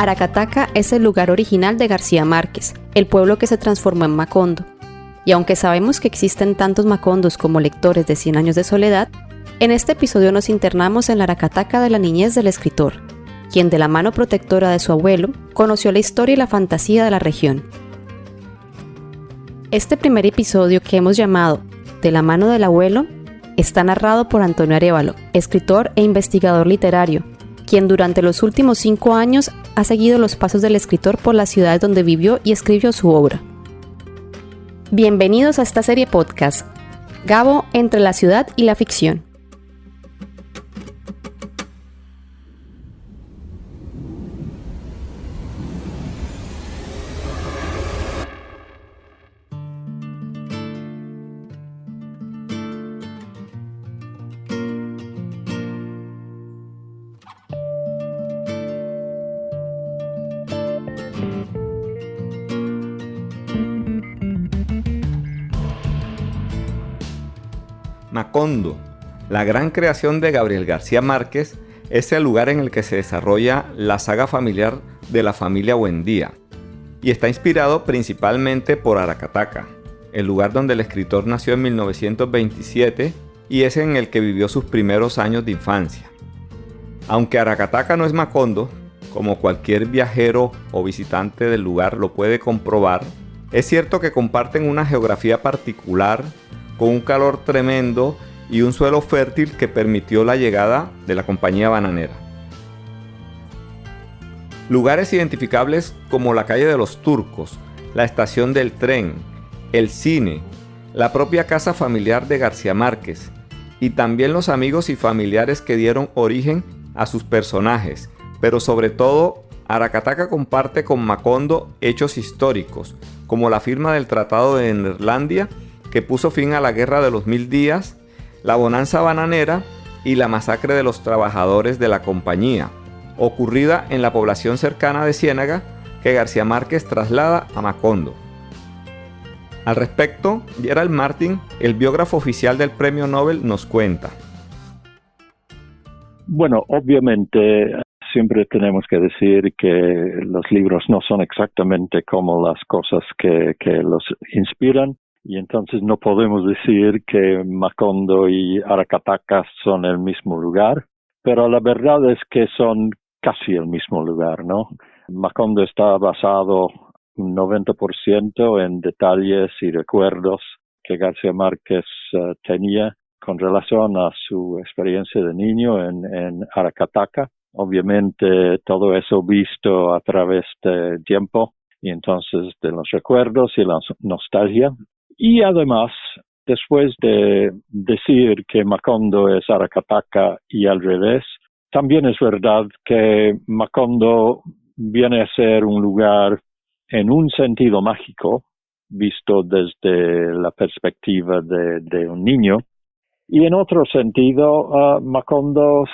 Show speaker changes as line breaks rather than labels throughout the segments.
Aracataca es el lugar original de García Márquez, el pueblo que se transformó en Macondo. Y aunque sabemos que existen tantos Macondos como lectores de 100 años de soledad, en este episodio nos internamos en la Aracataca de la niñez del escritor, quien de la mano protectora de su abuelo conoció la historia y la fantasía de la región. Este primer episodio, que hemos llamado De la mano del abuelo, está narrado por Antonio Arévalo, escritor e investigador literario, quien durante los últimos 5 años ha seguido los pasos del escritor por las ciudades donde vivió y escribió su obra. Bienvenidos a esta serie podcast, Gabo entre la ciudad y la ficción.
Macondo, la gran creación de Gabriel García Márquez, es el lugar en el que se desarrolla la saga familiar de la familia Buendía y está inspirado principalmente por Aracataca, el lugar donde el escritor nació en 1927 y es en el que vivió sus primeros años de infancia. Aunque Aracataca no es Macondo, como cualquier viajero o visitante del lugar lo puede comprobar, es cierto que comparten una geografía particular, con un calor tremendo y un suelo fértil que permitió la llegada de la compañía bananera. Lugares identificables como la calle de los Turcos, la estación del tren, el cine, la propia casa familiar de García Márquez y también los amigos y familiares que dieron origen a sus personajes, pero sobre todo Aracataca comparte con Macondo hechos históricos, como la firma del Tratado de Neerlandia, que puso fin a la Guerra de los 1000 días, la bonanza bananera y la masacre de los trabajadores de la compañía, ocurrida en la población cercana de Ciénaga, que García Márquez traslada a Macondo. Al respecto, Gerald Martin, el biógrafo oficial del Premio Nobel, nos cuenta.
Bueno, obviamente siempre tenemos que decir que los libros no son exactamente como las cosas que los inspiran. Y entonces no podemos decir que Macondo y Aracataca son el mismo lugar, pero la verdad es que son casi el mismo lugar, ¿no? Macondo está basado un 90% en detalles y recuerdos que García Márquez tenía con relación a su experiencia de niño en Aracataca. Obviamente todo eso visto a través del tiempo y entonces de los recuerdos y la nostalgia. Y además, después de decir que Macondo es Aracataca y al revés, también es verdad que Macondo viene a ser un lugar en un sentido mágico, visto desde la perspectiva de un niño, y en otro sentido, Macondo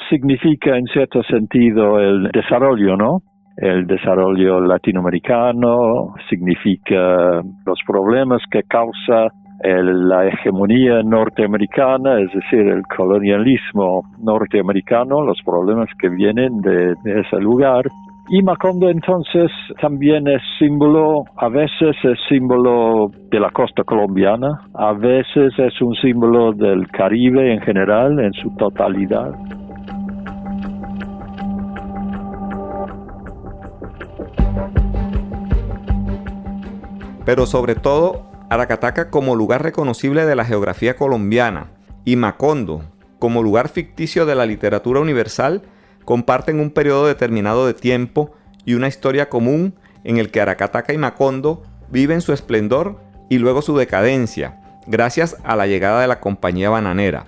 significa en cierto sentido el desarrollo, ¿no? El desarrollo latinoamericano significa los problemas que causa la hegemonía norteamericana, es decir, el colonialismo norteamericano, los problemas que vienen de ese lugar. Y Macondo entonces también es símbolo, a veces es símbolo de la costa colombiana, a veces es un símbolo del Caribe en general, en su totalidad.
Pero sobre todo, Aracataca como lugar reconocible de la geografía colombiana y Macondo como lugar ficticio de la literatura universal comparten un periodo determinado de tiempo y una historia común en el que Aracataca y Macondo viven su esplendor y luego su decadencia, gracias a la llegada de la compañía bananera.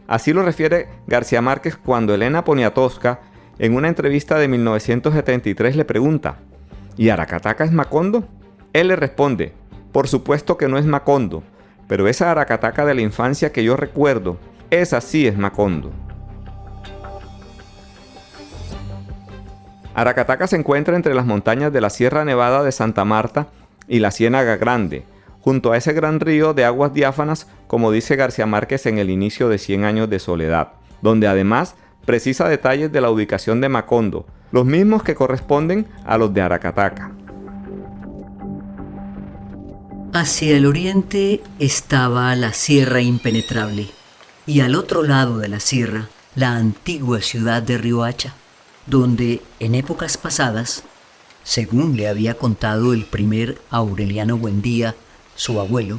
Así lo refiere García Márquez cuando Elena Poniatowska, en una entrevista de 1973, le pregunta: ¿y Aracataca es Macondo? Él le responde: por supuesto que no es Macondo, pero esa Aracataca de la infancia que yo recuerdo, esa sí es Macondo. Aracataca se encuentra entre las montañas de la Sierra Nevada de Santa Marta y la Ciénaga Grande, junto a ese gran río de aguas diáfanas, como dice García Márquez en el inicio de 100 años de soledad, donde además precisa detalles de la ubicación de Macondo, los mismos que corresponden a los de Aracataca.
Hacia el oriente estaba la Sierra Impenetrable y al otro lado de la sierra la antigua ciudad de Riohacha, donde en épocas pasadas, según le había contado el primer Aureliano Buendía, su abuelo,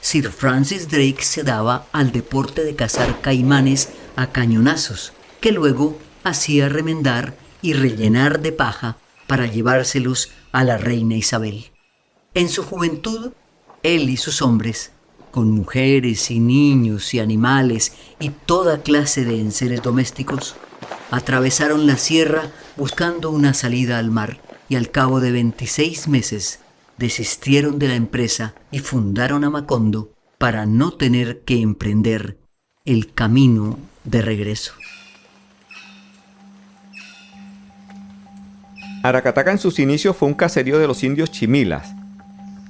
Sir Francis Drake se daba al deporte de cazar caimanes a cañonazos, que luego hacía remendar y rellenar de paja para llevárselos a la reina Isabel. En su juventud, él y sus hombres, con mujeres y niños y animales y toda clase de enseres domésticos, atravesaron la sierra buscando una salida al mar y al cabo de 26 meses desistieron de la empresa y fundaron a Macondo para no tener que emprender el camino de regreso.
Aracataca en sus inicios fue un caserío de los indios chimilas,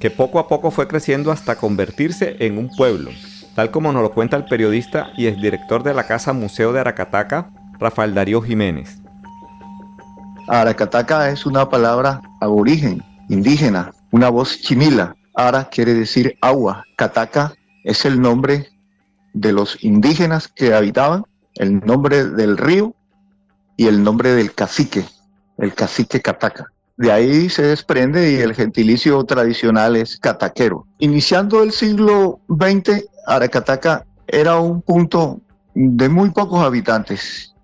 que poco a poco fue creciendo hasta convertirse en un pueblo, tal como nos lo cuenta el periodista y exdirector de la Casa Museo de Aracataca, Rafael Darío Jiménez.
Aracataca es una palabra aborigen, indígena, una voz chimila. Ara quiere decir agua. Cataca es el nombre de los indígenas que habitaban, el nombre del río y el nombre del cacique, el cacique Cataca. De ahí se desprende y el gentilicio tradicional es cataquero. Iniciando el siglo XX, Aracataca era un punto de muy pocos habitantes,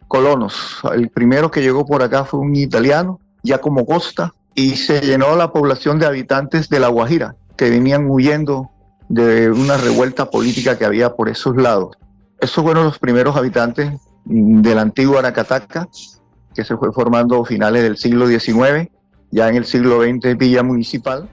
colonos. El primero que llegó por acá fue un italiano, Giacomo Costa, y se llenó la población de habitantes de La Guajira, que venían huyendo de una revuelta política que había por esos lados. Esos fueron los primeros habitantes del antiguo Aracataca, que se fue formando a finales del siglo XIX, ya en el siglo XX villa municipal.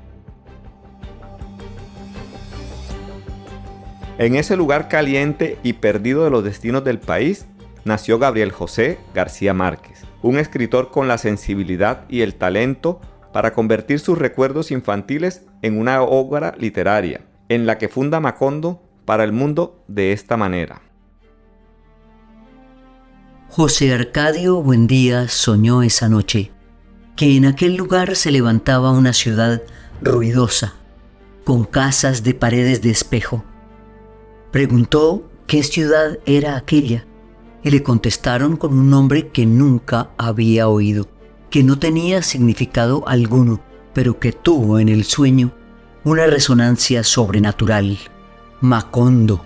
En ese lugar caliente y perdido de los destinos del país, nació Gabriel José García Márquez, un escritor con la sensibilidad y el talento para convertir sus recuerdos infantiles en una obra literaria, en la que funda Macondo para el mundo de esta manera.
José Arcadio Buendía soñó esa noche que en aquel lugar se levantaba una ciudad ruidosa, con casas de paredes de espejo. Preguntó qué ciudad era aquella y le contestaron con un nombre que nunca había oído, que no tenía significado alguno, pero que tuvo en el sueño una resonancia sobrenatural: Macondo.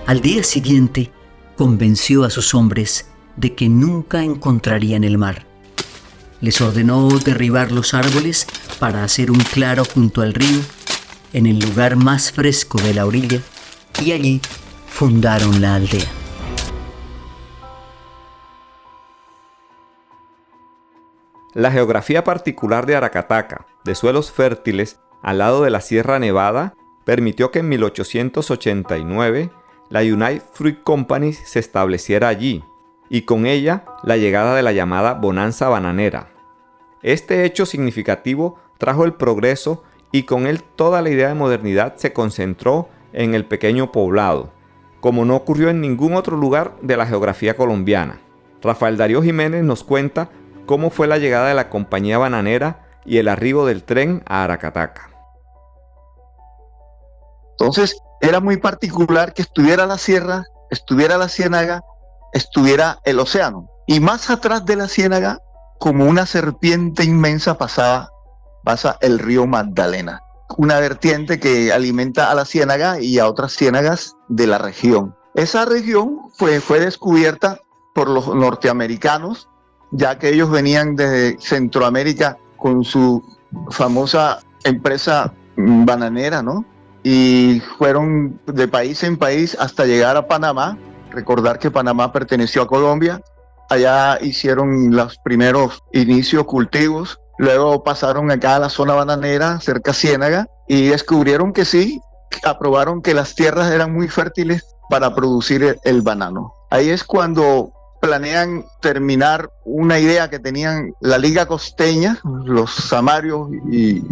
Al día siguiente, convenció a sus hombres de que nunca encontrarían el mar. Les ordenó derribar los árboles para hacer un claro junto al río, en el lugar más fresco de la orilla, y allí fundaron la aldea.
La geografía particular de Aracataca, de suelos fértiles al lado de la Sierra Nevada, permitió que en 1889 la United Fruit Company se estableciera allí, y con ella la llegada de la llamada bonanza bananera. Este hecho significativo trajo el progreso y con él toda la idea de modernidad se concentró en el pequeño poblado, como no ocurrió en ningún otro lugar de la geografía colombiana. Rafael Darío Jiménez nos cuenta cómo fue la llegada de la compañía bananera y el arribo del tren a Aracataca.
Entonces, era muy particular que estuviera la sierra, estuviera la ciénaga, estuviera el océano. Y más atrás de la ciénaga, como una serpiente inmensa, pasa el río Magdalena, una vertiente que alimenta a la ciénaga y a otras ciénagas de la región. Esa región fue descubierta por los norteamericanos, ya que ellos venían desde Centroamérica con su famosa empresa bananera, ¿no? Y fueron de país en país hasta llegar a Panamá. Recordar que Panamá perteneció a Colombia. Allá hicieron los primeros inicios cultivos. Luego pasaron acá a la zona bananera, cerca a Ciénaga, y descubrieron que sí, aprobaron que las tierras eran muy fértiles para producir el banano. Ahí es cuando planean terminar una idea que tenían la Liga Costeña, los samarios y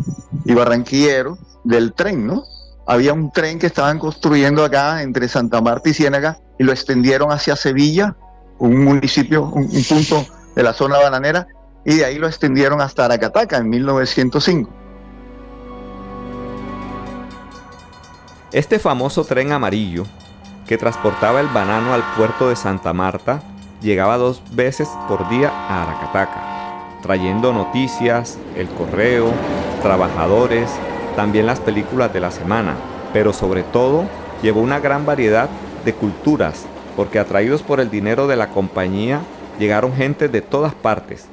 barranquilleros, del tren, ¿no? había un tren que estaban construyendo acá entre Santa Marta y Ciénaga y lo extendieron hacia Sevilla, un municipio, un punto de la zona bananera, y de ahí lo extendieron hasta Aracataca en 1905.
Este famoso tren amarillo que transportaba el banano al puerto de Santa Marta llegaba 2 veces por día a Aracataca, trayendo noticias, el correo, trabajadores, también las películas de la semana, pero sobre todo llevó una gran variedad de culturas, porque atraídos por el dinero de la compañía llegaron gente de todas partes,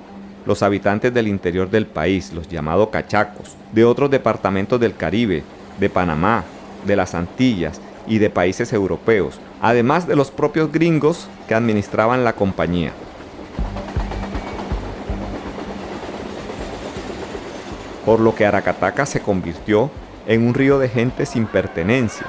los habitantes del interior del país, los llamados cachacos, de otros departamentos del Caribe, de Panamá, de las Antillas y de países europeos, además de los propios gringos que administraban la compañía. Por lo que Aracataca se convirtió en un río de gente sin pertenencia,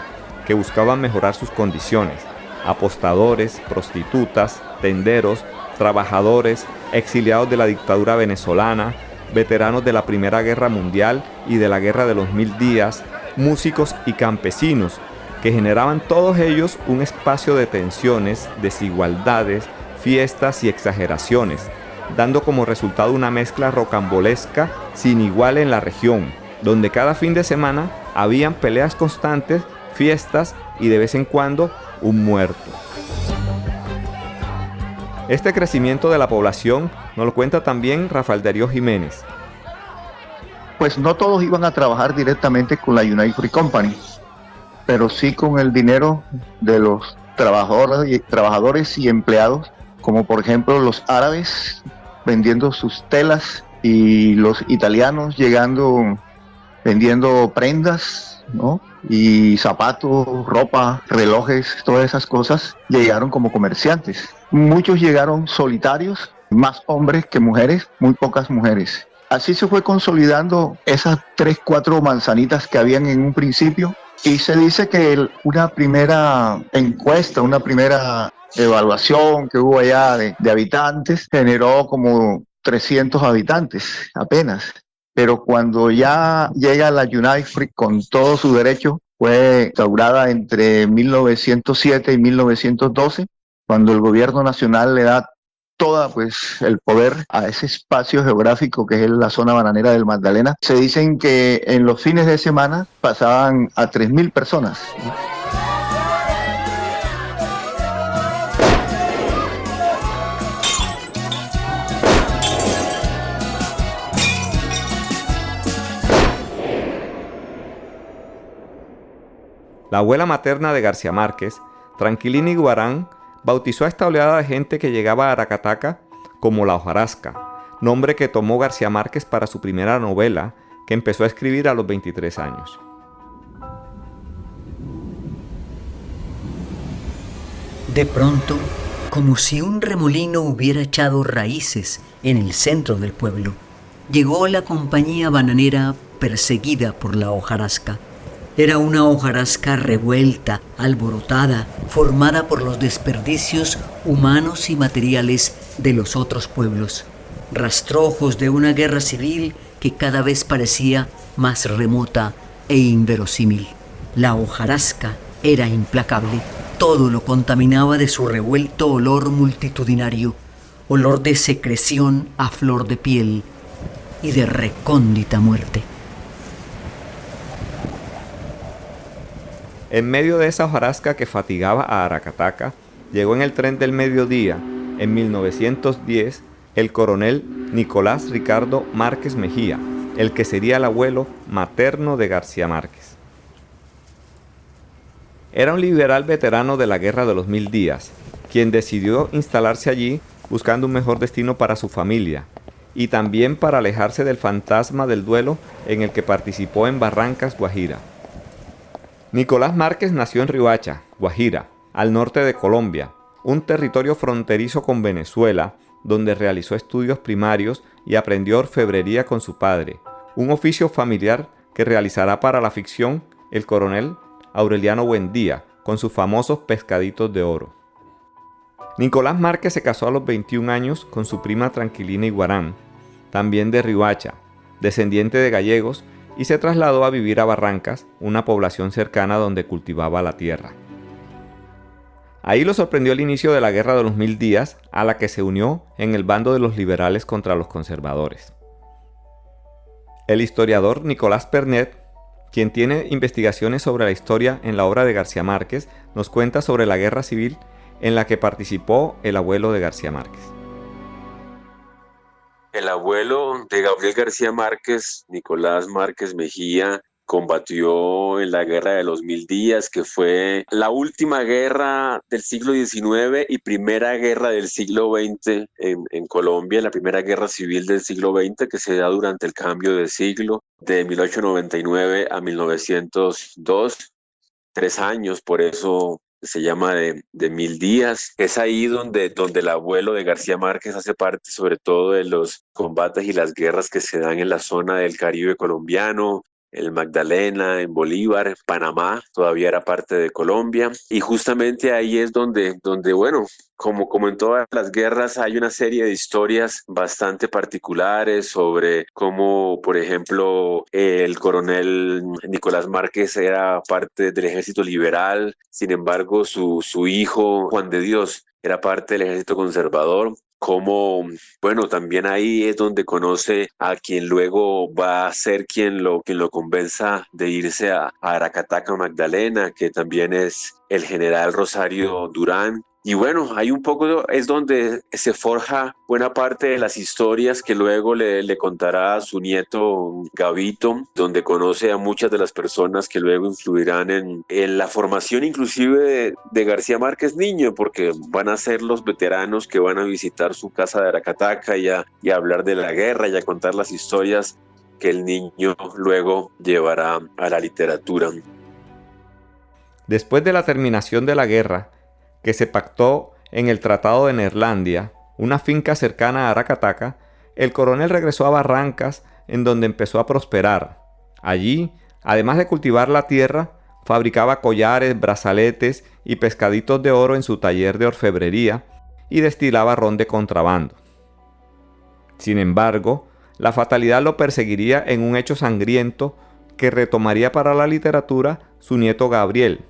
que buscaban mejorar sus condiciones, apostadores, prostitutas, tenderos, trabajadores, exiliados de la dictadura venezolana, veteranos de la Primera Guerra Mundial y de la Guerra de los 1000 días, músicos y campesinos, que generaban todos ellos un espacio de tensiones, desigualdades, fiestas y exageraciones, dando como resultado una mezcla rocambolesca sin igual en la región, donde cada fin de semana habían peleas constantes, fiestas y de vez en cuando un muerto. Este crecimiento de la población nos lo cuenta también Rafael Darío Jiménez.
Pues no todos iban a trabajar directamente con la United Fruit Company, pero sí con el dinero de los trabajadores y empleados, como por ejemplo los árabes vendiendo sus telas y los italianos llegando vendiendo prendas, ¿no? Y zapatos, ropa, relojes, todas esas cosas llegaron como comerciantes. Muchos llegaron solitarios, más hombres que mujeres, muy pocas mujeres. Así se fue consolidando esas 3, 4 manzanitas que habían en un principio, y se dice que una primera encuesta, una primera evaluación que hubo allá de habitantes generó como 300 habitantes apenas. Pero cuando ya llega la United Fruit con todo su derecho, fue instaurada entre 1907 y 1912, cuando el gobierno nacional le da todo el poder a ese espacio geográfico que es la zona bananera del Magdalena. Se dicen que en los fines de semana pasaban a 3.000 personas.
La abuela materna de García Márquez, Tranquilina Iguarán, bautizó a esta oleada de gente que llegaba a Aracataca como la hojarasca, nombre que tomó García Márquez para su primera novela, que empezó a escribir a los 23 años.
De pronto, como si un remolino hubiera echado raíces en el centro del pueblo, llegó la compañía bananera perseguida por la hojarasca. Era una hojarasca revuelta, alborotada, formada por los desperdicios humanos y materiales de los otros pueblos, rastrojos de una guerra civil que cada vez parecía más remota e inverosímil. La hojarasca era implacable, todo lo contaminaba de su revuelto olor multitudinario, olor de secreción a flor de piel y de recóndita muerte.
En medio de esa hojarasca que fatigaba a Aracataca, llegó en el tren del mediodía, en 1910, el coronel Nicolás Ricardo Márquez Mejía, el que sería el abuelo materno de García Márquez. Era un liberal veterano de la Guerra de los 1000 días, quien decidió instalarse allí buscando un mejor destino para su familia, y también para alejarse del fantasma del duelo en el que participó en Barrancas, Guajira. Nicolás Márquez nació en Riohacha, Guajira, al norte de Colombia, un territorio fronterizo con Venezuela, donde realizó estudios primarios y aprendió orfebrería con su padre, un oficio familiar que realizará para la ficción el coronel Aureliano Buendía, con sus famosos pescaditos de oro. Nicolás Márquez se casó a los 21 años con su prima Tranquilina Iguarán, también de Riohacha, descendiente de gallegos, y se trasladó a vivir a Barrancas, una población cercana donde cultivaba la tierra. Ahí lo sorprendió el inicio de la Guerra de los 1000 días, a la que se unió en el bando de los liberales contra los conservadores. El historiador Nicolás Pernet, quien tiene investigaciones sobre la historia en la obra de García Márquez, nos cuenta sobre la guerra civil en la que participó el abuelo de García Márquez.
El abuelo de Gabriel García Márquez, Nicolás Márquez Mejía, combatió en la Guerra de los 1000 días, que fue la última guerra del siglo XIX y primera guerra del siglo XX en Colombia, la primera guerra civil del siglo XX que se da durante el cambio de siglo, de 1899 a 1902, 3 años, por eso se llama de 1000 días. Es ahí donde el abuelo de García Márquez hace parte sobre todo de los combates y las guerras que se dan en la zona del Caribe colombiano, el Magdalena, en Bolívar, Panamá, todavía era parte de Colombia, y justamente ahí es donde bueno, como en todas las guerras, hay una serie de historias bastante particulares sobre cómo, por ejemplo, el coronel Nicolás Márquez era parte del ejército liberal, sin embargo, su hijo, Juan de Dios, era parte del ejército conservador. Como, bueno, también ahí es donde conoce a quien luego va a ser quien lo convenza de irse a Aracataca, Magdalena, que también es el general Rosario Durán. Y bueno, ahí un poco es donde se forja buena parte de las historias que luego le contará a su nieto Gavito, donde conoce a muchas de las personas que luego influirán en la formación inclusive de García Márquez niño, porque van a ser los veteranos que van a visitar su casa de Aracataca y a hablar de la guerra y a contar las historias que el niño luego llevará a la literatura.
Después de la terminación de la guerra, que se pactó en el Tratado de Neerlandia, una finca cercana a Aracataca, el coronel regresó a Barrancas, en donde empezó a prosperar. Allí, además de cultivar la tierra, fabricaba collares, brazaletes y pescaditos de oro en su taller de orfebrería y destilaba ron de contrabando. Sin embargo, la fatalidad lo perseguiría en un hecho sangriento que retomaría para la literatura su nieto Gabriel,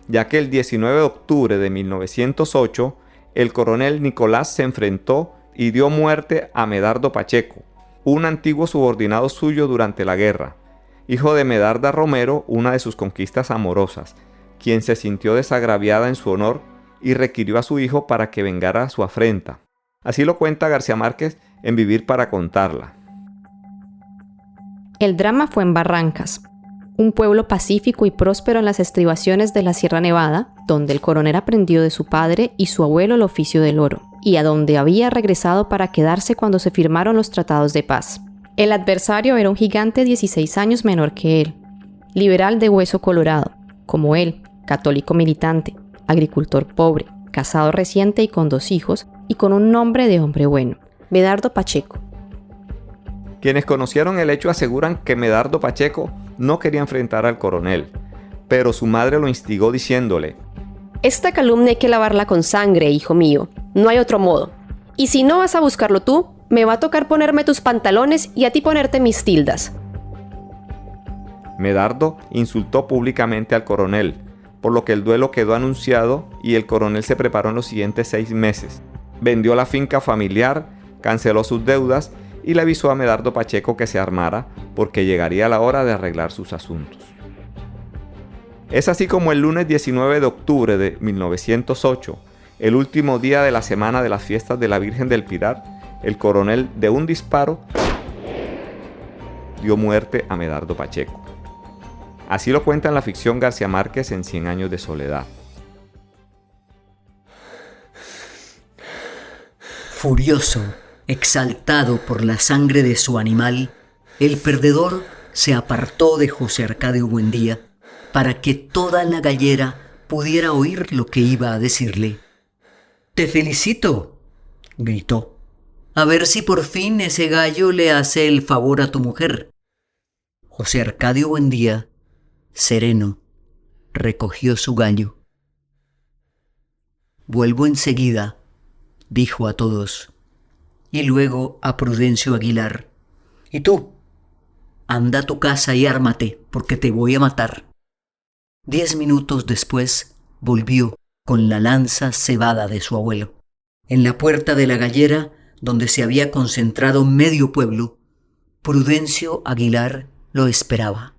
ya que el 19 de octubre de 1908, el coronel Nicolás se enfrentó y dio muerte a Medardo Pacheco, un antiguo subordinado suyo durante la guerra, hijo de Medarda Romero, una de sus conquistas amorosas, quien se sintió desagraviada en su honor y requirió a su hijo para que vengara su afrenta. Así lo cuenta García Márquez en Vivir para contarla.
El drama fue en Barrancas, un pueblo pacífico y próspero en las estribaciones de la Sierra Nevada, donde el coronel aprendió de su padre y su abuelo el oficio del oro, y a donde había regresado para quedarse cuando se firmaron los tratados de paz. El adversario era un gigante 16 años menor que él, liberal de hueso colorado, como él, católico militante, agricultor pobre, casado reciente y con 2 hijos, y con un nombre de hombre bueno, Medardo Pacheco.
Quienes conocieron el hecho aseguran que Medardo Pacheco no quería enfrentar al coronel, pero su madre lo instigó diciéndole:
«Esta calumnia hay que lavarla con sangre, hijo mío, no hay otro modo. Y si no vas a buscarlo tú, me va a tocar ponerme tus pantalones y a ti ponerte mis tildas».
Medardo insultó públicamente al coronel, por lo que el duelo quedó anunciado y el coronel se preparó en los siguientes 6 meses. Vendió la finca familiar, canceló sus deudas y le avisó a Medardo Pacheco que se armara porque llegaría la hora de arreglar sus asuntos. Es así como el lunes 19 de octubre de 1908, el último día de la semana de las fiestas de la Virgen del Pilar, el coronel de un disparo dio muerte a Medardo Pacheco. Así lo cuenta en la ficción García Márquez en 100 años de soledad.
Furioso, exaltado por la sangre de su animal, el perdedor se apartó de José Arcadio Buendía para que toda la gallera pudiera oír lo que iba a decirle. «Te felicito», gritó. «A ver si por fin ese gallo le hace el favor a tu mujer». José Arcadio Buendía, sereno, recogió su gallo. «Vuelvo enseguida», dijo a todos, y luego a Prudencio Aguilar: «¿Y tú? anda a tu casa y ármate, porque te voy a matar. 10 minutos después volvió con la lanza cebada de su abuelo. En la puerta de la gallera, donde se había concentrado medio pueblo, Prudencio Aguilar lo esperaba.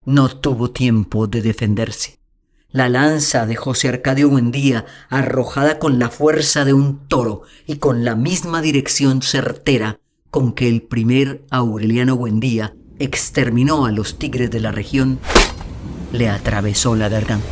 No tuvo tiempo de defenderse. La lanza de José Arcadio Buendía, arrojada con la fuerza de un toro y con la misma dirección certera con que el primer Aureliano Buendía exterminó a los tigres de la región, le atravesó la garganta.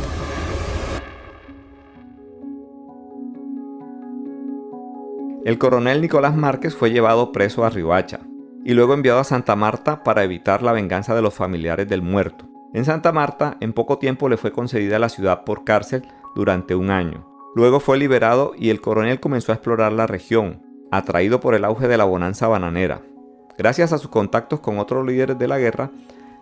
El coronel Nicolás Márquez fue llevado preso a Riohacha y luego enviado a Santa Marta para evitar la venganza de los familiares del muerto. En Santa Marta, en poco tiempo le fue concedida la ciudad por cárcel durante 1 año. Luego fue liberado y el coronel comenzó a explorar la región, atraído por el auge de la bonanza bananera. Gracias a sus contactos con otros líderes de la guerra,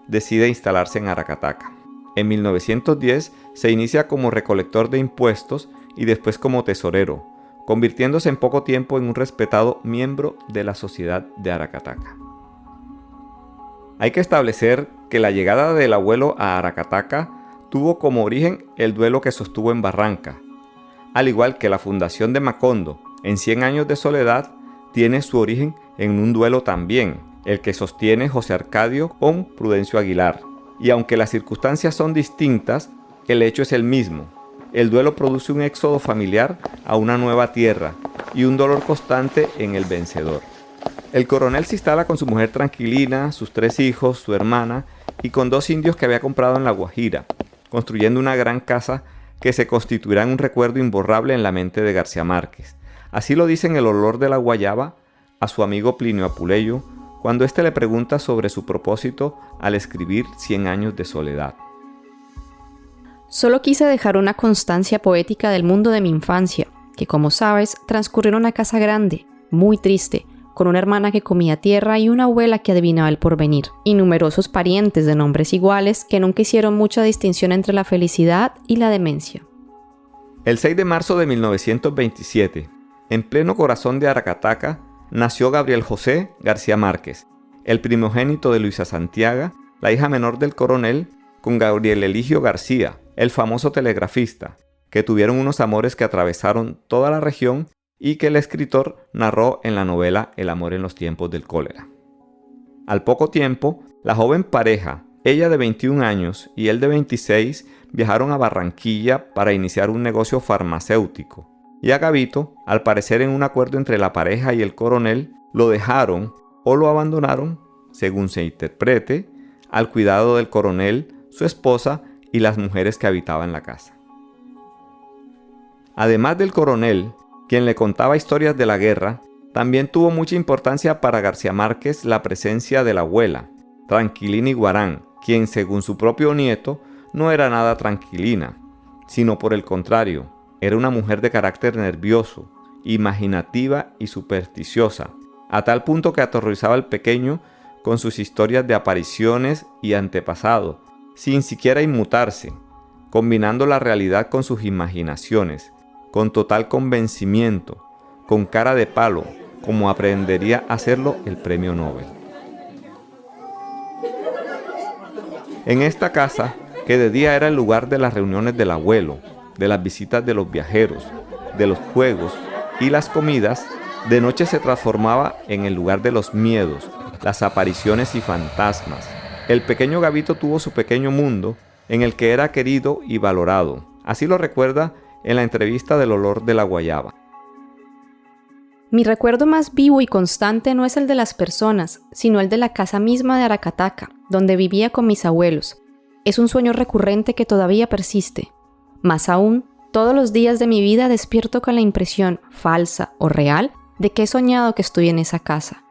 decide instalarse en Aracataca. En 1910 se inicia como recolector de impuestos y después como tesorero, convirtiéndose en poco tiempo en un respetado miembro de la sociedad de Aracataca. Hay que establecer que la llegada del abuelo a Aracataca tuvo como origen el duelo que sostuvo en Barranca, al igual que la fundación de Macondo en 100 años de soledad tiene su origen en un duelo también, el que sostiene José Arcadio con Prudencio Aguilar. Y aunque las circunstancias son distintas, el hecho es el mismo. El duelo produce un éxodo familiar a una nueva tierra y un dolor constante en el vencedor. El coronel se instala con su mujer Tranquilina, sus 3 hijos, su hermana y con 2 indios que había comprado en La Guajira, construyendo una gran casa que se constituirá en un recuerdo imborrable en la mente de García Márquez. Así lo dice en El olor de la guayaba a su amigo Plinio Apuleyo, cuando éste le pregunta sobre su propósito al escribir 100 años de soledad.
Solo quise dejar una constancia poética del mundo de mi infancia, que como sabes, transcurrió en una casa grande, muy triste, con una hermana que comía tierra y una abuela que adivinaba el porvenir, y numerosos parientes de nombres iguales que nunca hicieron mucha distinción entre la felicidad y la demencia.
El 6 de marzo de 1927, en pleno corazón de Aracataca, nació Gabriel José García Márquez, el primogénito de Luisa Santiaga, la hija menor del coronel, con Gabriel Eligio García, el famoso telegrafista, que tuvieron unos amores que atravesaron toda la región y que el escritor narró en la novela El amor en los tiempos del cólera. Al poco tiempo, la joven pareja, ella de 21 años y él de 26, viajaron a Barranquilla para iniciar un negocio farmacéutico. Y a Gavito, al parecer en un acuerdo entre la pareja y el coronel, lo dejaron o lo abandonaron, según se interprete, al cuidado del coronel, su esposa y las mujeres que habitaban la casa. Además del coronel, quien le contaba historias de la guerra, también tuvo mucha importancia para García Márquez la presencia de la abuela, Tranquilina Iguarán, quien según su propio nieto no era nada tranquilina, sino por el contrario, era una mujer de carácter nervioso, imaginativa y supersticiosa, a tal punto que aterrorizaba al pequeño con sus historias de apariciones y antepasados, sin siquiera inmutarse, combinando la realidad con sus imaginaciones, con total convencimiento, con cara de palo, como aprendería a hacerlo el premio Nobel. En esta casa, que de día era el lugar de las reuniones del abuelo, de las visitas de los viajeros, de los juegos y las comidas, de noche se transformaba en el lugar de los miedos, las apariciones y fantasmas. El pequeño Gavito tuvo su pequeño mundo en el que era querido y valorado. Así lo recuerda en la entrevista del olor de la guayaba.
Mi recuerdo más vivo y constante no es el de las personas, sino el de la casa misma de Aracataca, donde vivía con mis abuelos. Es un sueño recurrente que todavía persiste. Más aún, todos los días de mi vida despierto con la impresión, falsa o real, de que he soñado que estoy en esa casa.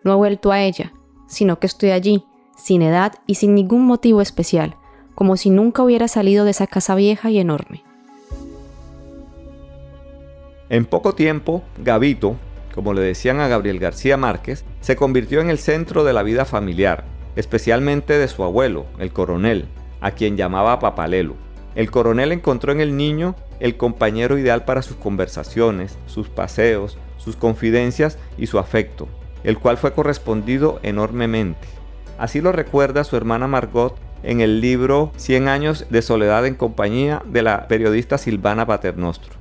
No he vuelto a ella, sino que estoy allí, sin edad y sin ningún motivo especial, como si nunca hubiera salido de esa casa vieja y enorme.
En poco tiempo, Gavito, como le decían a Gabriel García Márquez, se convirtió en el centro de la vida familiar, especialmente de su abuelo, el coronel, a quien llamaba Papalelo. El coronel encontró en el niño el compañero ideal para sus conversaciones, sus paseos, sus confidencias y su afecto, el cual fue correspondido enormemente. Así lo recuerda su hermana Margot en el libro 100 años de soledad en compañía de la periodista Silvana Paternostro.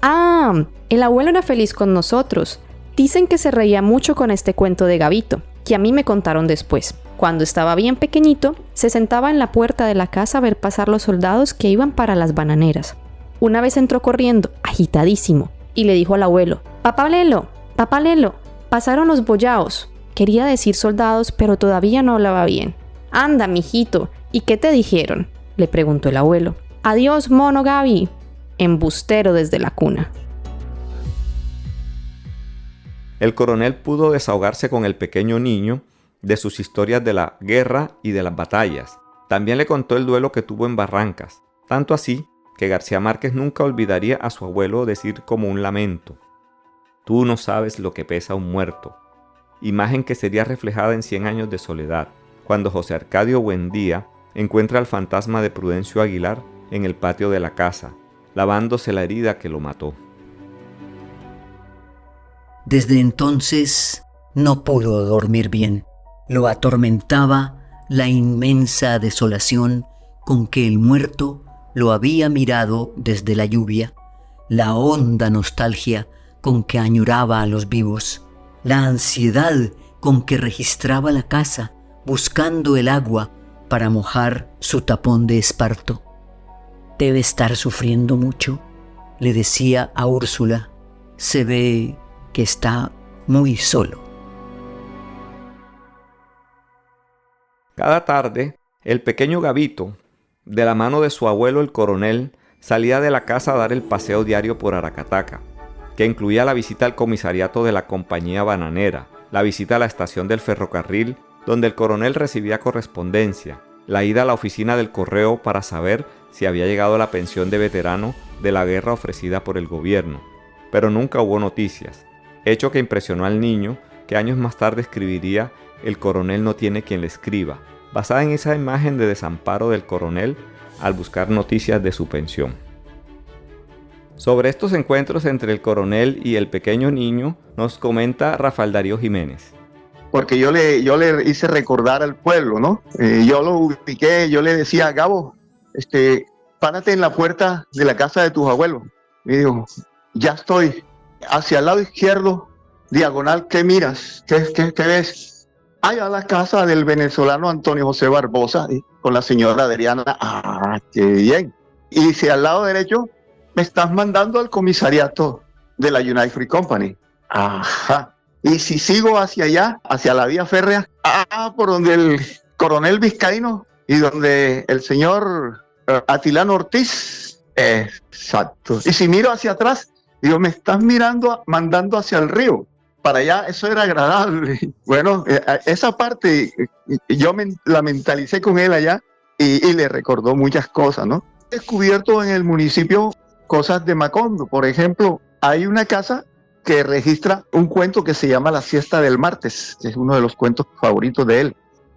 Ah, el abuelo era feliz con nosotros. Dicen que se reía mucho con este cuento de Gabito, que a mí me contaron después. Cuando estaba bien pequeñito, se sentaba en la puerta de la casa a ver pasar los soldados que iban para las bananeras. Una vez entró corriendo, agitadísimo, y le dijo al abuelo: papá Lelo, pasaron los boyaos. Quería decir soldados, pero todavía no hablaba bien. Anda, mijito, ¿y qué te dijeron?, le preguntó el abuelo. Adiós, mono Gaby. Embustero desde la cuna.
El coronel pudo desahogarse con el pequeño niño de sus historias de la guerra y de las batallas. También le contó el duelo que tuvo en Barrancas, tanto así que García Márquez nunca olvidaría a su abuelo decir como un lamento: tú no sabes lo que pesa un muerto, imagen que sería reflejada en 100 años de soledad, cuando José Arcadio Buendía encuentra al fantasma de Prudencio Aguilar en el patio de la casa, lavándose la herida que lo mató.
Desde entonces no pudo dormir bien. Lo atormentaba la inmensa desolación con que el muerto lo había mirado desde la lluvia, la honda nostalgia con que añoraba a los vivos, la ansiedad con que registraba la casa buscando el agua para mojar su tapón de esparto. Debe estar sufriendo mucho, le decía a Úrsula. Se ve que está muy solo.
Cada tarde, el pequeño Gabito, de la mano de su abuelo el coronel, salía de la casa a dar el paseo diario por Aracataca, que incluía la visita al comisariato de la compañía bananera, la visita a la estación del ferrocarril, donde el coronel recibía correspondencia, la ida a la oficina del correo para saber si había llegado la pensión de veterano de la guerra ofrecida por el gobierno, pero nunca hubo noticias, hecho que impresionó al niño, que años más tarde escribiría El coronel no tiene quien le escriba, basada en esa imagen de desamparo del coronel al buscar noticias de su pensión. Sobre estos encuentros entre el coronel y el pequeño niño nos comenta Rafael Darío Jiménez.
Porque yo le hice recordar al pueblo, ¿no? Yo lo ubiqué, yo le decía: Gabo, párate en la puerta de la casa de tus abuelos. Y digo: ya estoy. Hacia el lado izquierdo, diagonal, ¿qué miras? ¿Qué ves? Allá la casa del venezolano Antonio José Barbosa, con la señora Adriana. ¡Ah, qué bien! Y si al lado derecho, me estás mandando al comisariato de la United Fruit Company. ¡Ajá! Y si sigo hacia allá, hacia la vía férrea, por donde el coronel Vizcaíno y donde el señor Atilano Ortiz. Exacto. Y si miro hacia atrás, digo: me estás mandando hacia el río. Para allá, eso era agradable. Bueno, esa parte yo la mentalicé con él allá y le recordó muchas cosas, ¿no? He descubierto en el municipio cosas de Macondo. Por ejemplo, hay una casa que registra un cuento que se llama La Siesta del Martes, que es uno de los cuentos favoritos de él.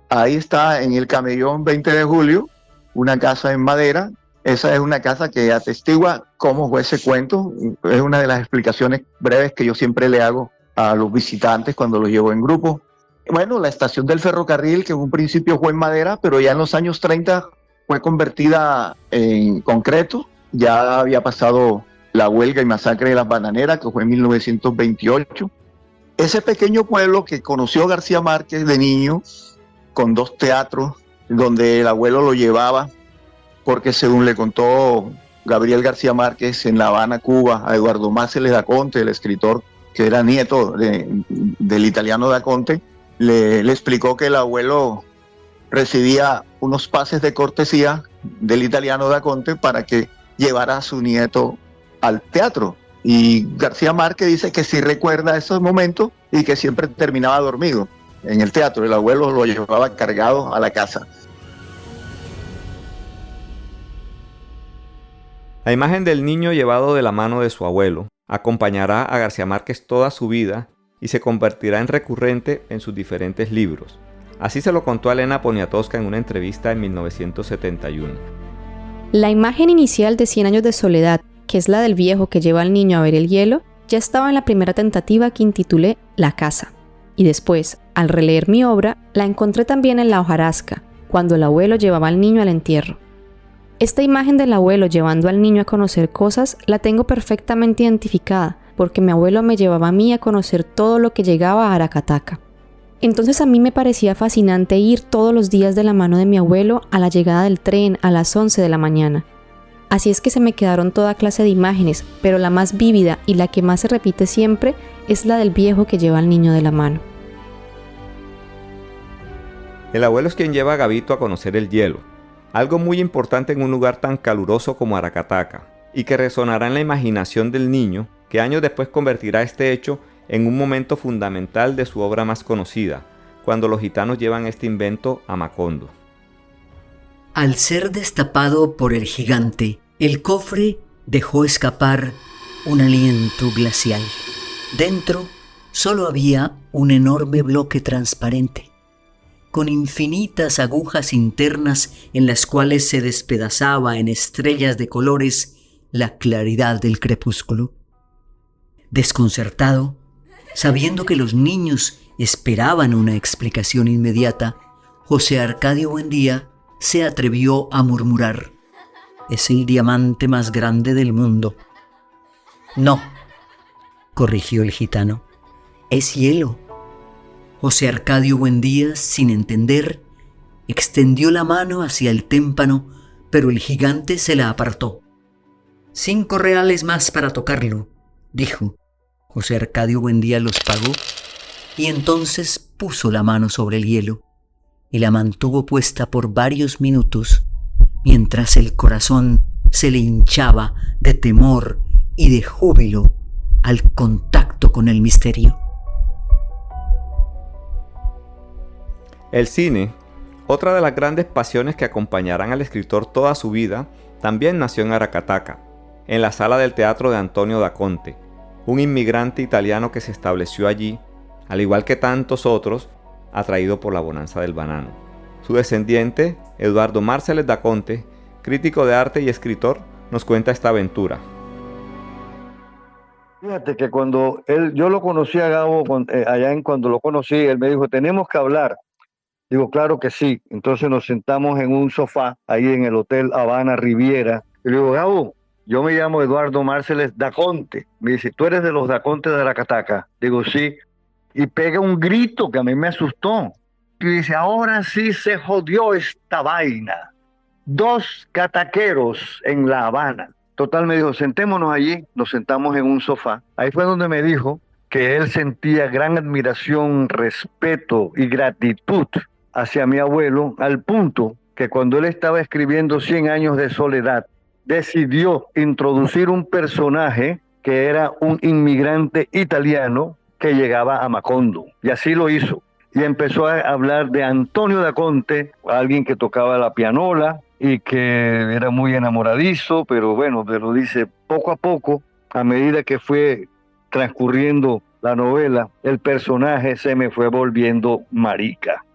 Ahí está en el Camellón 20 de Julio, una casa en madera. Esa es una casa que atestigua cómo fue ese cuento. Es una de las explicaciones breves que yo siempre le hago a los visitantes cuando los llevo en grupo. Bueno, la estación del ferrocarril, que en un principio fue en madera, pero ya en los años 30 fue convertida en concreto. Ya había pasado la huelga y masacre de las bananeras, que fue en 1928. Ese pequeño pueblo que conoció García Márquez de niño, con 2 teatros, donde el abuelo lo llevaba, porque según le contó Gabriel García Márquez en La Habana, Cuba, a Eduardo Máceles da Conte, el escritor que era nieto del italiano da Conte, le explicó que el abuelo recibía unos pases de cortesía del italiano da Conte para que llevara a su nieto al teatro. Y García Márquez dice que sí recuerda esos momentos y que siempre terminaba dormido en el teatro. El abuelo lo llevaba cargado a la casa.
La imagen del niño llevado de la mano de su abuelo acompañará a García Márquez toda su vida y se convertirá en recurrente en sus diferentes libros. Así se lo contó a Elena Poniatowska en una entrevista en 1971.
La imagen inicial de 100 años de soledad, que es la del viejo que lleva al niño a ver el hielo, ya estaba en la primera tentativa que intitulé La casa. Y después, al releer mi obra, la encontré también en la hojarasca, cuando el abuelo llevaba al niño al entierro. Esta imagen del abuelo llevando al niño a conocer cosas la tengo perfectamente identificada, porque mi abuelo me llevaba a mí a conocer todo lo que llegaba a Aracataca. Entonces a mí me parecía fascinante ir todos los días de la mano de mi abuelo a la llegada del tren a las 11 de la mañana. Así es que se me quedaron toda clase de imágenes, pero la más vívida y la que más se repite siempre es la del viejo que lleva al niño de la mano.
El abuelo es quien lleva a Gabito a conocer el hielo, algo muy importante en un lugar tan caluroso como Aracataca, y que resonará en la imaginación del niño, que años después convertirá este hecho en un momento fundamental de su obra más conocida, cuando los gitanos llevan este invento a Macondo.
Al ser destapado por el gigante, el cofre dejó escapar un aliento glacial. Dentro solo había un enorme bloque transparente, con infinitas agujas internas en las cuales se despedazaba en estrellas de colores la claridad del crepúsculo. Desconcertado, sabiendo que los niños esperaban una explicación inmediata, José Arcadio Buendía se atrevió a murmurar: «Es el diamante más grande del mundo». «No», corrigió el gitano, «es hielo». José Arcadio Buendía, sin entender, extendió la mano hacia el témpano, pero el gigante se la apartó. «5 reales más para tocarlo», dijo. José Arcadio Buendía los pagó y entonces puso la mano sobre el hielo y la mantuvo puesta por varios minutos, mientras el corazón se le hinchaba de temor y de júbilo al contacto con el misterio.
El cine, otra de las grandes pasiones que acompañarán al escritor toda su vida, también nació en Aracataca, en la sala del teatro de Antonio da Conte, un inmigrante italiano que se estableció allí, al igual que tantos otros, atraído por la bonanza del banano. Su descendiente, Eduardo Marceles da Conte, crítico de arte y escritor, nos cuenta esta aventura.
Fíjate que yo lo conocí a Gabo, cuando lo conocí, él me dijo, tenemos que hablar. Digo, claro que sí. Entonces nos sentamos en un sofá, ahí en el Hotel Habana Riviera. Y le digo, Gabo, yo me llamo Eduardo Marceles da Conte. Me dice, ¿tú eres de los da Conte de Aracataca? Digo, sí. Y pega un grito que a mí me asustó. Y dice, ahora sí se jodió esta vaina. 2 cataqueros en La Habana. Total, me dijo, sentémonos allí. Nos sentamos en un sofá. Ahí fue donde me dijo que él sentía gran admiración, respeto y gratitud hacia mi abuelo, al punto que cuando él estaba escribiendo 100 años de soledad, decidió introducir un personaje que era un inmigrante italiano que llegaba a Macondo. Y así lo hizo. Y empezó a hablar de Antonio da Conte, alguien que tocaba la pianola y que era muy enamoradizo, pero bueno, pero dice, poco a poco, a medida que fue transcurriendo la novela, el personaje se me fue volviendo marica.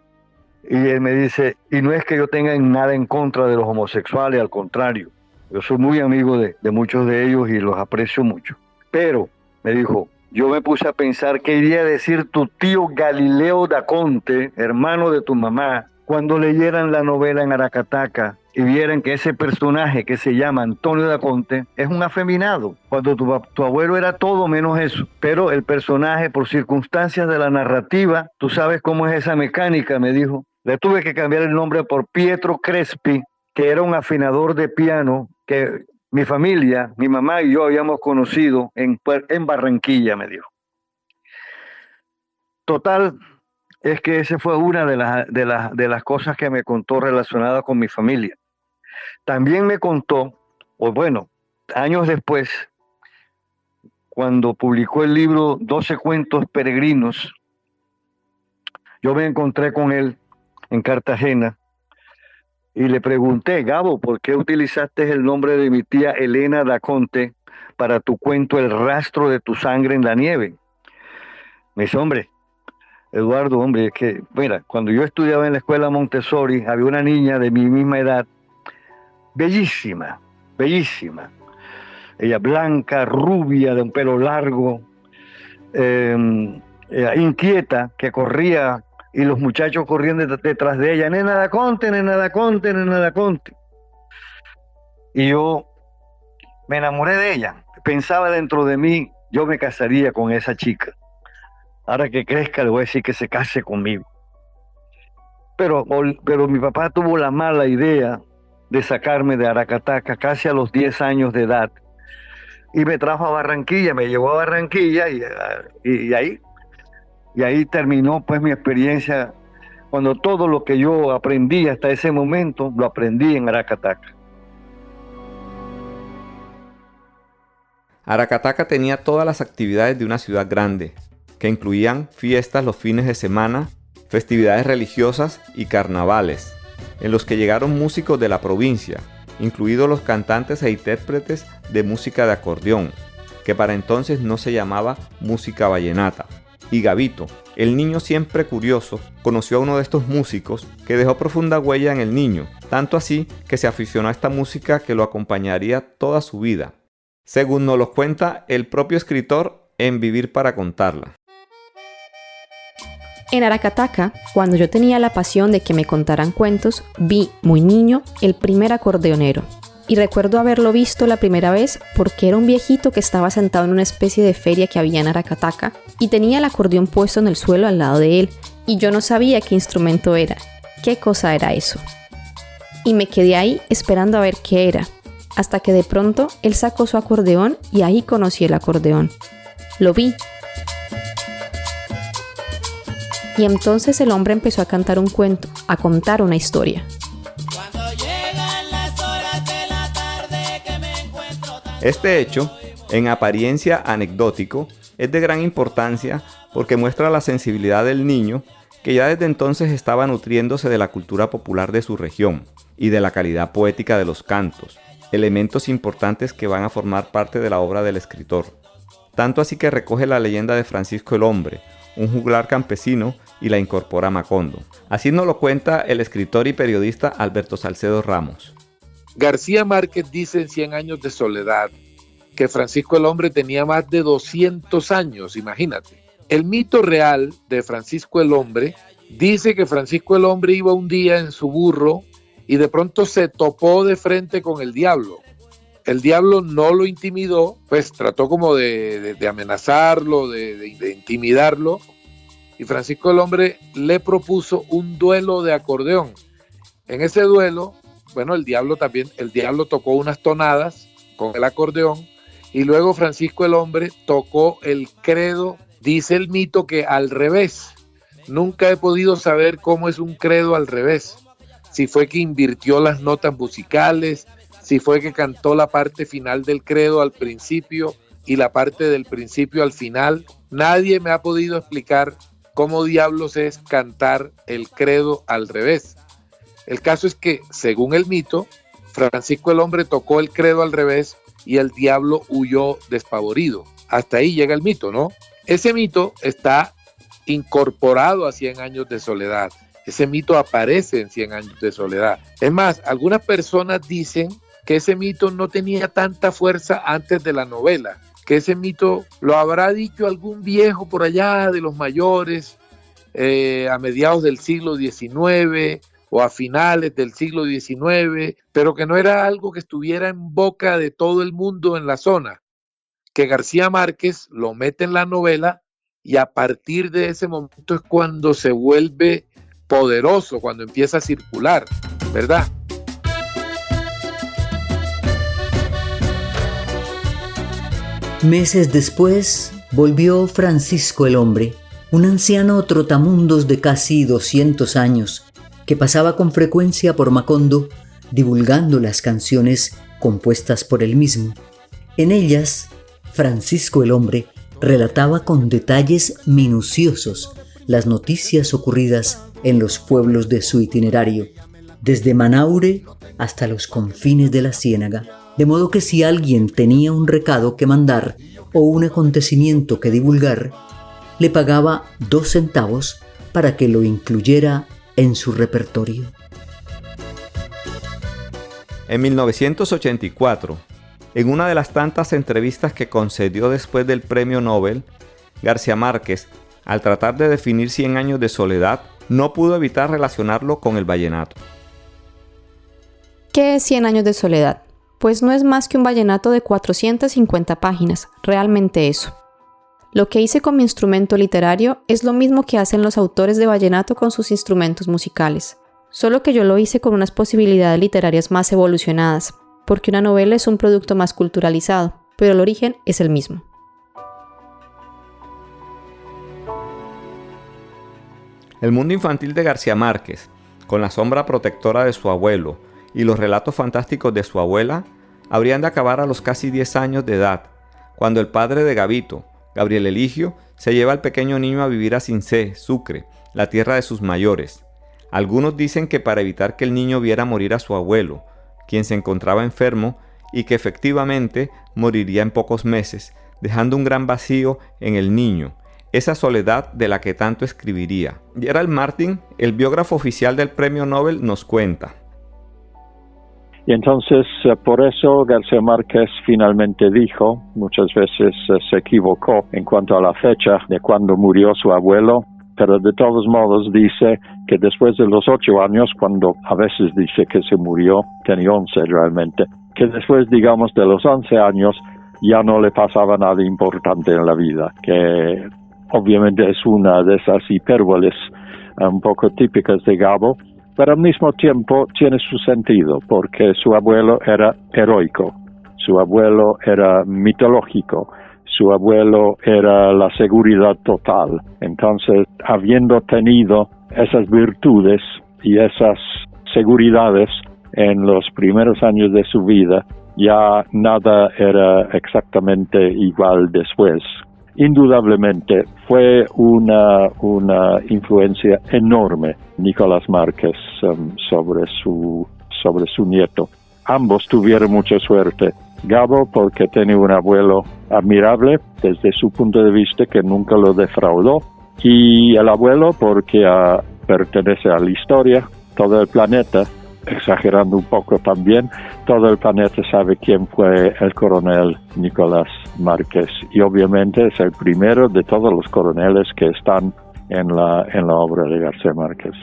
Y él me dice, y no es que yo tenga nada en contra de los homosexuales, al contrario, yo soy muy amigo de muchos de ellos y los aprecio mucho. Pero, me dijo, yo me puse a pensar qué iría a decir tu tío Galileo da Conte, hermano de tu mamá, cuando leyeran la novela en Aracataca y vieran que ese personaje que se llama Antonio da Conte es un afeminado, cuando tu abuelo era todo menos eso. Pero el personaje, por circunstancias de la narrativa, tú sabes cómo es esa mecánica, me dijo. Le tuve que cambiar el nombre por Pietro Crespi, que era un afinador de piano que mi familia, mi mamá y yo habíamos conocido en Barranquilla, me dijo. Total, es que esa fue una de las cosas que me contó relacionada con mi familia. También me contó, o bueno, años después, cuando publicó el libro 12 cuentos peregrinos, yo me encontré con él en Cartagena y le pregunté, Gabo, ¿por qué utilizaste el nombre de mi tía Elena da Conte para tu cuento El rastro de tu sangre en la nieve? Me dice, hombre, Eduardo, hombre, es que, mira, cuando yo estudiaba en la escuela Montessori, había una niña de mi misma edad, bellísima, bellísima. Ella blanca, rubia, de un pelo largo, inquieta, que corría y los muchachos corrían detrás de ella, nena da conte, nena da conte, nena da conte. Y yo me enamoré de ella. Pensaba dentro de mí, yo me casaría con esa chica. Ahora que crezca le voy a decir que se case conmigo. Pero mi papá tuvo la mala idea de sacarme de Aracataca casi a los 10 años de edad. Y me trajo a Barranquilla, me llevó a Barranquilla y ahí terminó pues mi experiencia, cuando todo lo que yo aprendí hasta ese momento, lo aprendí en Aracataca.
Aracataca tenía todas las actividades de una ciudad grande, que incluían fiestas los fines de semana, festividades religiosas y carnavales, en los que llegaron músicos de la provincia, incluidos los cantantes e intérpretes de música de acordeón, que para entonces no se llamaba música vallenata. Y Gabito, el niño siempre curioso, conoció a uno de estos músicos que dejó profunda huella en el niño, tanto así que se aficionó a esta música que lo acompañaría toda su vida, según nos lo cuenta el propio escritor en Vivir para contarla.
En Aracataca, cuando yo tenía la pasión de que me contaran cuentos, vi, muy niño, el primer acordeonero. Y recuerdo haberlo visto la primera vez porque era un viejito que estaba sentado en una especie de feria que había en Aracataca y tenía el acordeón puesto en el suelo al lado de él, y yo no sabía qué instrumento era, qué cosa era eso. Y me quedé ahí esperando a ver qué era, hasta que de pronto él sacó su acordeón y ahí conocí el acordeón. Lo vi. Y entonces el hombre empezó a cantar un cuento, a contar una historia.
Este hecho, en apariencia anecdótico, es de gran importancia porque muestra la sensibilidad del niño, que ya desde entonces estaba nutriéndose de la cultura popular de su región y de la calidad poética de los cantos, elementos importantes que van a formar parte de la obra del escritor. Tanto así que recoge la leyenda de Francisco el Hombre, un juglar campesino, y la incorpora a Macondo. Así nos lo cuenta el escritor y periodista Alberto Salcedo Ramos.
García Márquez dice en 100 años de soledad que Francisco el Hombre tenía más de 200 años, imagínate. El mito real de Francisco el Hombre dice que Francisco el Hombre iba un día en su burro y de pronto se topó de frente con el diablo. El diablo no lo intimidó, pues trató como de amenazarlo, de intimidarlo, y Francisco el Hombre le propuso un duelo de acordeón. En ese duelo, bueno, el diablo tocó unas tonadas con el acordeón, y luego Francisco el Hombre tocó el credo, dice el mito que al revés. Nunca he podido saber cómo es un credo al revés, si fue que invirtió las notas musicales, si fue que cantó la parte final del credo al principio y la parte del principio al final. Nadie me ha podido explicar cómo diablos es cantar el credo al revés. El caso es que, según el mito, Francisco el Hombre tocó el credo al revés y el diablo huyó despavorido. Hasta ahí llega el mito, ¿no? Ese mito está incorporado a 100 años de soledad. Ese mito aparece en 100 años de soledad. Es más, algunas personas dicen que ese mito no tenía tanta fuerza antes de la novela, que ese mito lo habrá dicho algún viejo por allá de los mayores a mediados del siglo XIX o a finales del siglo XIX, pero que no era algo que estuviera en boca de todo el mundo en la zona, que García Márquez lo mete en la novela y a partir de ese momento es cuando se vuelve poderoso, cuando empieza a circular, ¿verdad?
Meses después, volvió Francisco el Hombre, un anciano trotamundos de casi 200 años, que pasaba con frecuencia por Macondo, divulgando las canciones compuestas por él mismo. En ellas, Francisco el Hombre relataba con detalles minuciosos las noticias ocurridas en los pueblos de su itinerario, desde Manaure hasta los confines de la Ciénaga. De modo que si alguien tenía un recado que mandar o un acontecimiento que divulgar, le pagaba 2 centavos para que lo incluyera en su repertorio.
En 1984, en una de las tantas entrevistas que concedió después del Premio Nobel, García Márquez al tratar de definir 100 años de soledad, no pudo evitar relacionarlo con el vallenato.
¿Qué es 100 años de soledad? Pues no es más que un vallenato de 450 páginas, realmente eso. Lo que hice con mi instrumento literario es lo mismo que hacen los autores de vallenato con sus instrumentos musicales, solo que yo lo hice con unas posibilidades literarias más evolucionadas, porque una novela es un producto más culturalizado, pero el origen es el mismo.
El mundo infantil de García Márquez, con la sombra protectora de su abuelo y los relatos fantásticos de su abuela, habrían de acabar a los casi 10 años de edad, cuando el padre de Gabito, Gabriel Eligio, se lleva al pequeño niño a vivir a Cincé, Sucre, la tierra de sus mayores. Algunos dicen que para evitar que el niño viera morir a su abuelo, quien se encontraba enfermo y que efectivamente moriría en pocos meses, dejando un gran vacío en el niño, esa soledad de la que tanto escribiría. Gerald Martin, el biógrafo oficial del Premio Nobel, nos cuenta.
Y entonces, por eso García Márquez finalmente dijo, muchas veces se equivocó en cuanto a la fecha de cuando murió su abuelo, pero de todos modos dice que después de los 8 años, cuando a veces dice que se murió, tenía 11 realmente, que después, digamos, de los 11 años ya no le pasaba nada importante en la vida, que obviamente es una de esas hipérboles un poco típicas de Gabo, pero al mismo tiempo tiene su sentido, porque su abuelo era heroico, su abuelo era mitológico, su abuelo era la seguridad total. Entonces, habiendo tenido esas virtudes y esas seguridades en los primeros años de su vida, ya nada era exactamente igual después. Indudablemente fue una influencia enorme Nicolás Márquez sobre su nieto. Ambos tuvieron mucha suerte. Gabo porque tenía un abuelo admirable desde su punto de vista que nunca lo defraudó, y el abuelo porque pertenece a la historia. Todo el planeta, exagerando un poco también, todo el planeta sabe quién fue el coronel Nicolás Márquez, y obviamente es el primero de todos los coroneles que están en la obra de García Márquez.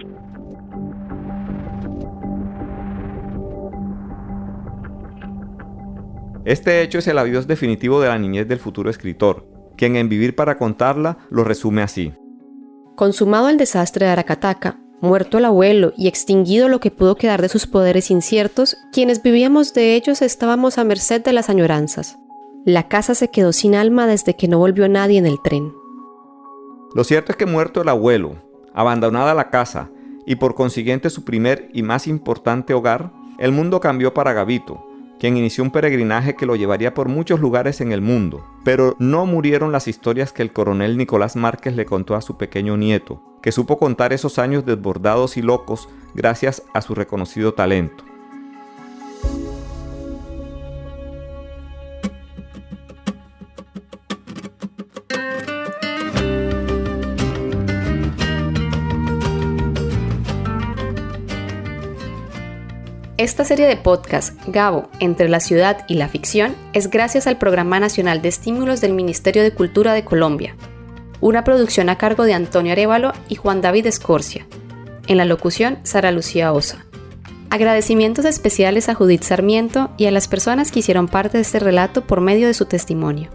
Este hecho es el adiós definitivo de la niñez del futuro escritor, quien en Vivir para contarla lo resume así.
Consumado el desastre de Aracataca, muerto el abuelo y extinguido lo que pudo quedar de sus poderes inciertos, quienes vivíamos de ellos estábamos a merced de las añoranzas. La casa se quedó sin alma desde que no volvió nadie en el tren.
Lo cierto es que muerto el abuelo, abandonada la casa y por consiguiente su primer y más importante hogar, el mundo cambió para Gabito, quien inició un peregrinaje que lo llevaría por muchos lugares en el mundo. Pero no murieron las historias que el coronel Nicolás Márquez le contó a su pequeño nieto, que supo contar esos años desbordados y locos gracias a su reconocido talento.
Esta serie de podcast, Gabo, entre la ciudad y la ficción, es gracias al Programa Nacional de Estímulos del Ministerio de Cultura de Colombia, una producción a cargo de Antonio Arévalo y Juan David Escorcia. En la locución, Sara Lucía Osa. Agradecimientos especiales a Judith Sarmiento y a las personas que hicieron parte de este relato por medio de su testimonio.